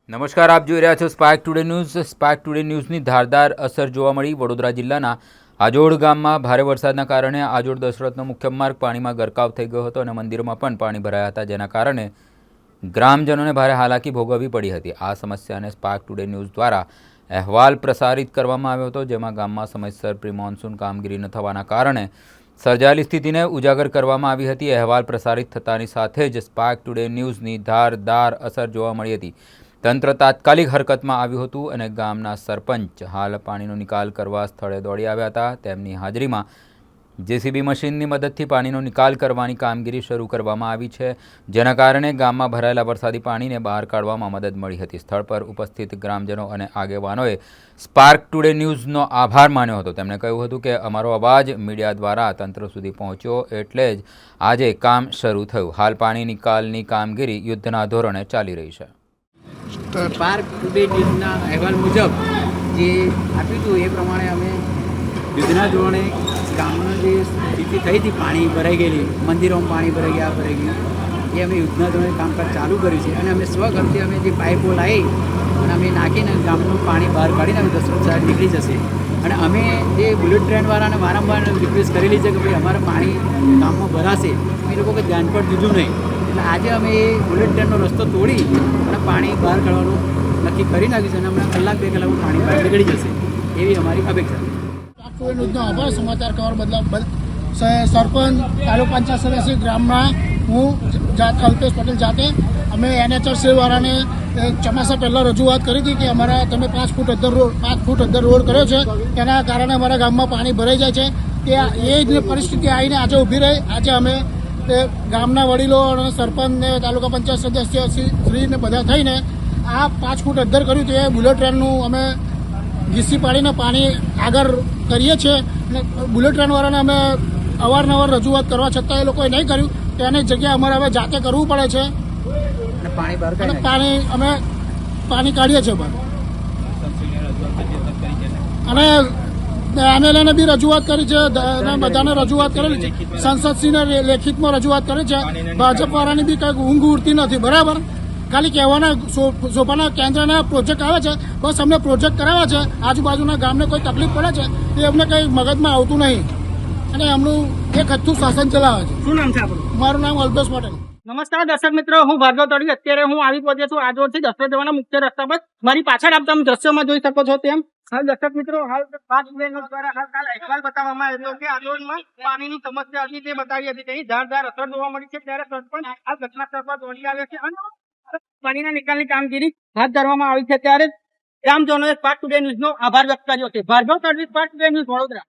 નમસ્કાર, આપ જોઈ રહ્યા છો spark today news. Spark today ન્યૂઝની ધારદાર અસર જોવા મળી. વડોદરા જિલ્લાના આજોડ ગામમાં ભારે વરસાદના કારણે આજોડ દશરથનો મુખ્ય માર્ગ પાણીમાં ગરકાવ થઈ ગયો હતો અને મંદિરોમાં પણ પાણી ભરાયા હતા, જેના કારણે ગ્રામજનોને ભારે હાલાકી ભોગવવી પડી હતી. આ સમસ્યાને સ્પાર્ક ટુડે ન્યૂઝ દ્વારા અહેવાલ પ્રસારિત કરવામાં આવ્યો હતો, જેમાં ગામમાં સમયસર પ્રી મોન્સૂન કામગીરી ન થવાના કારણે સર્જાયેલી સ્થિતિને ઉજાગર કરવામાં આવી હતી. અહેવાલ પ્રસારિત થતાની સાથે જ સ્પાર્ક ટુડે ન્યૂઝની ધારદાર અસર જોવા મળી હતી. તંત્ર તાત્કાલિક હરકતમાં આવ્યું હતું અને ગામના સરપંચ હાલ પાણીનો નિકાલ કરવા સ્થળે દોડી આવ્યા હતા. તેમની હાજરીમાં જેસીબી મશીનની મદદથી પાણીનો નિકાલ કરવાની કામગીરી શરૂ કરવામાં આવી છે, જેના કારણે ગામમાં ભરાયેલા વરસાદી પાણીને બહાર કાઢવામાં મદદ મળી હતી. સ્થળ પર ઉપસ્થિત ગ્રામજનો અને આગેવાનોએ સ્પાર્ક ટુડે ન્યૂઝનો આભાર માન્યો હતો. તેમણે કહ્યું હતું કે અમારો અવાજ મીડિયા દ્વારા તંત્ર સુધી પહોંચ્યો એટલે જ આજે કામ શરૂ થયું. હાલ પાણી નિકાલની કામગીરી યુદ્ધના ધોરણે ચાલી રહી છે. સ્પાર્ક ટુડે ન્યૂઝના અહેવાલ મુજબ જે આપ્યું હતું એ પ્રમાણે અમે યુદ્ધના ધોરણે ગામમાં જે સ્થિતિ થઈ હતી, પાણી ભરાઈ ગયેલી, મંદિરોમાં પાણી ભરાઈ ગયું, એ અમે યુદ્ધના ધોરણે કામકાજ ચાલુ કર્યું છે. અને અમે સ્વખર્ચે અમે જે પાઇપો લાવી અને અમે નાખીને ગામનું પાણી બહાર કાઢીને અમે દશરથ સાહેબ નીકળી જશે. અને અમે જે બુલેટ ટ્રેનવાળાને વારંવાર રિક્વેસ્ટ કરેલી છે કે ભાઈ અમારે પાણી ગામમાં ભરાશે, એ લોકો કંઈ ધ્યાન પર દીધું નહીં. એટલે આજે અમે એ બુલેટ ટ્રેનનો રસ્તો તોડી અને પાણી બહાર કાઢવાનું નક્કી કરી નાખ્યું છે અને હમણાં કલાક બે કલાકમાં પાણી બહાર નીકળી જશે એવી અમારી અપેક્ષા છે. ન્યૂઝનો આભાર. સમાચાર કવર બદલ સરપંચ, તાલુકા પંચાયત સદસ્ય, ગ્રામના હું અલ્પેશ પટેલ જાતે અમે NHRC-વાળાને ચોમાસા પહેલાં રજૂઆત કરી હતી કે અમારા તમે 5 ફૂટ અંદર રોડ કર્યો છે, તેના કારણે અમારા ગામમાં પાણી ભરાઈ જાય છે. તે એ જ પરિસ્થિતિ આવીને આજે ઊભી રહી. આજે અમે ગામના વડીલો અને સરપંચને તાલુકા પંચાયત સદસ્ય શ્રીને બધા થઈને આ 5 ફૂટ અંદર કર્યું તે બુલેટ ટ્રેનનું અમે ઘીસી પાડીને પાણી આગળ કરીએ છીએ. અને બુલેટ ટ્રેનવાળાને અમે અવારનવાર રજૂઆત કરવા છતાં એ લોકોએ નહીં કર્યું. તેની જગ્યાએ અમારે હવે જાતે કરવું પડે છે અને પાણી કાઢીએ છીએ બહાર. અને એમએલએને બી રજૂઆત કરી છે, બધાને રજૂઆત કરેલી છે, સંસદશ્રીને લેખિતમાં રજૂઆત કરી છે. ભાજપવાળાની બી કંઈક ઊંઘ ઉડતી નથી. બરાબર, ખાલી કહેવાના સોપાના કેન્દ્રના પ્રોજેક્ટ આવે છે, બસ અમને પ્રોજેક્ટ કરાવ્યા છે. આજુબાજુના ગામને કોઈ તકલીફ પડે છે એ અમને કંઈ મગજમાં આવતું નહીં અને એમનું એક હથ્થું શાસન ચલાવે છે. શું નામ છે આપણું? મારું નામ અલ્પેશ પટેલ. નમસ્કાર દર્શક મિત્રો, હું ભાર્ગવ તળવી. અત્યારે હું આવી પહોંચ્યો છું આજોડથી દશરથ જવાના મુખ્ય રસ્તા પર. મારી પાછળ આપ તમે દ્રશ્યોમાં જોઈ શકો છો તેમ હાલ દર્શક મિત્રો હાલ 5 બહેનો દ્વારા હાલ અહેવાલ બતાવવામાં આવ્યો કે આજોડમાં પાણીની સમસ્યા હતી તે બતાવી હતી. તેની ધારદાર અસર જોવા મળી છે. ત્યારે સરપંચ આ ઘટના સ્થળ પર દોડી આવ્યો છે અને પાણીના નિકાલની કામગીરી હાથ ધરવામાં આવી છે. ત્યારે ગ્રામજનોએ સ્પાર્ક ટુડે ન્યૂઝનો આભાર વ્યક્ત કર્યો છે. Bhargav Talvi, spark today news, Vadodara.